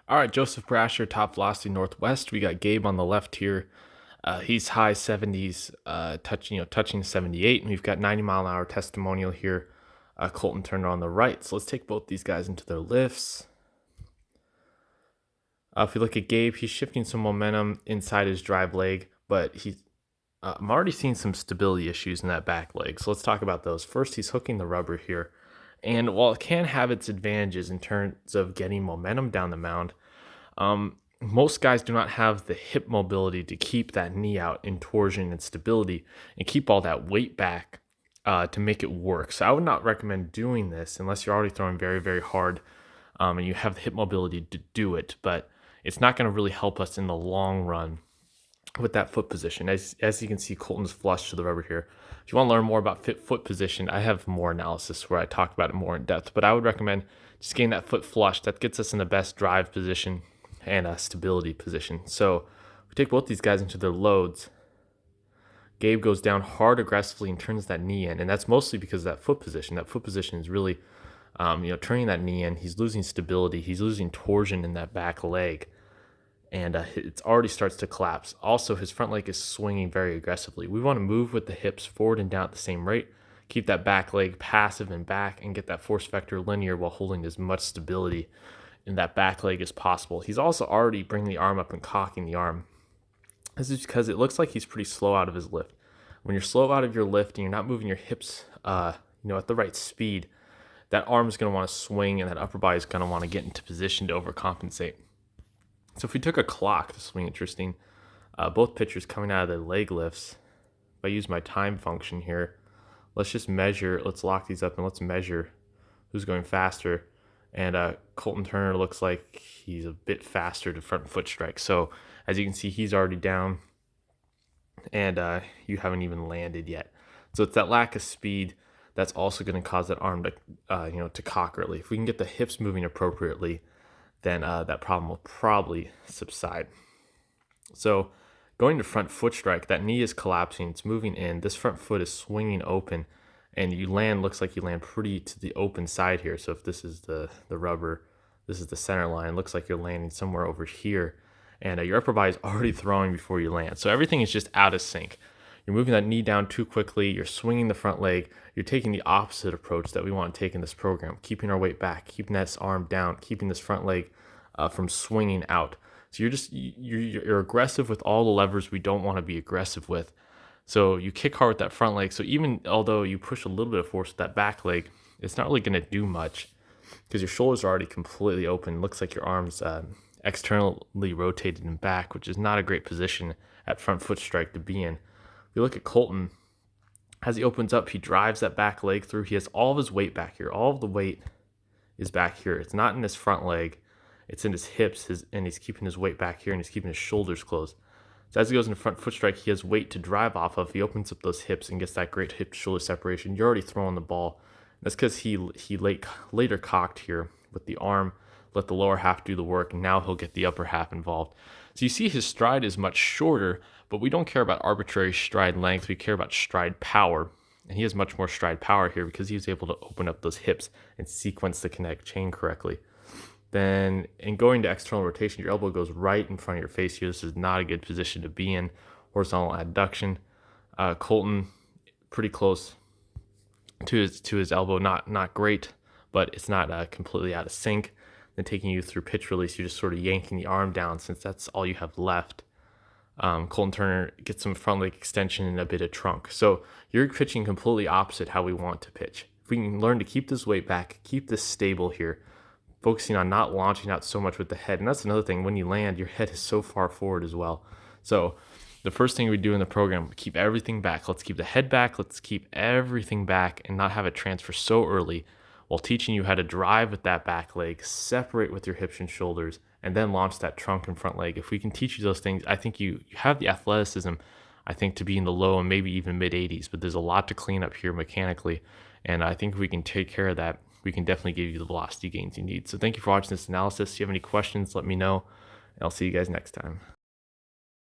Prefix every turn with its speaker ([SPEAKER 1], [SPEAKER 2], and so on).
[SPEAKER 1] All right, Joseph Brasher, top velocity Northwest. We got Gabe on the left here. He's high 70s, touching 78, and we've got 90-mile-an-hour testimonial here. Colton Turner on the right. So let's take both these guys into their lifts. If we look at Gabe, he's shifting some momentum inside his drive leg, but I'm already seeing some stability issues in that back leg. So let's talk about those. First, he's hooking the rubber here. And while it can have its advantages in terms of getting momentum down the mound, most guys do not have the hip mobility to keep that knee out in torsion and stability and keep all that weight back to make it work. So I would not recommend doing this unless you're already throwing very, very hard and you have the hip mobility to do it. But it's not going to really help us in the long run with that foot position. As you can see, Colton's flush to the rubber here. If you want to learn more about foot position, I have more analysis where I talk about it more in depth. But I would recommend just getting that foot flush. That gets us in the best drive position and a stability position. So we take both these guys into their loads. Gabe goes down hard aggressively and turns that knee in, and that's mostly because of that foot position. That foot position is really, turning that knee in. He's losing stability. He's losing torsion in that back leg, and it already starts to collapse. Also, his front leg is swinging very aggressively. We want to move with the hips forward and down at the same rate, keep that back leg passive and back, and get that force vector linear while holding as much stability in that back leg as possible. He's also already bringing the arm up and cocking the arm. This is because it looks like he's pretty slow out of his lift. When you're slow out of your lift and you're not moving your hips, at the right speed, that arm is going to want to swing and that upper body is going to want to get into position to overcompensate. So if we took a clock, this will be interesting. Both pitchers coming out of their leg lifts. If I use my time function here, let's just measure. Let's lock these up and let's measure who's going faster. And Colton Turner looks like he's a bit faster to front foot strike. So as you can see, he's already down, and you haven't even landed yet. So it's that lack of speed that's also going to cause that arm to cock early. If we can get the hips moving appropriately, then that problem will probably subside. So going to front foot strike, that knee is collapsing. It's moving in. This front foot is swinging open, and looks like you land pretty to the open side here. So if this is the rubber, this is the center line, looks like you're landing somewhere over here. And your upper body is already throwing before you land. So everything is just out of sync. You're moving that knee down too quickly. You're swinging the front leg. You're taking the opposite approach that we want to take in this program, keeping our weight back, keeping this arm down, keeping this front leg from swinging out. So you're aggressive with all the levers we don't want to be aggressive with. So you kick hard with that front leg. So even although you push a little bit of force with that back leg, it's not really going to do much because your shoulders are already completely open. It looks like your arms externally rotated and back, which is not a great position at front foot strike to be in. If you look at Colton, as he opens up, he drives that back leg through. He has all of his weight back here. All of the weight is back here. It's not in his front leg. It's in his hips, and he's keeping his weight back here, and he's keeping his shoulders closed. So as he goes into front foot strike, he has weight to drive off of. He opens up those hips and gets that great hip-shoulder separation. You're already throwing the ball. That's because he later cocked here with the arm, let the lower half do the work, and now he'll get the upper half involved. So you see his stride is much shorter, but we don't care about arbitrary stride length. We care about stride power. And he has much more stride power here because he was able to open up those hips and sequence the kinetic chain correctly. Then in going to external rotation, your elbow goes right in front of your face here. This is not a good position to be in. Horizontal adduction. Colton, pretty close to his elbow. Not great, but it's not completely out of sync. Then taking you through pitch release, you're just sort of yanking the arm down since that's all you have left. Colton Turner gets some front leg extension and a bit of trunk. So you're pitching completely opposite how we want to pitch. If we can learn to keep this weight back, keep this stable here, focusing on not launching out so much with the head. And that's another thing. When you land, your head is so far forward as well. So the first thing we do in the program, keep everything back. Let's keep the head back. Let's keep everything back and not have it transfer so early while teaching you how to drive with that back leg, separate with your hips and shoulders, and then launch that trunk and front leg. If we can teach you those things, I think you have the athleticism, I think, to be in the low and maybe even mid 80s. But there's a lot to clean up here mechanically. And I think if we can take care of that, we can definitely give you the velocity gains you need. So thank you for watching this analysis. If you have any questions, let me know. And I'll see you guys next time.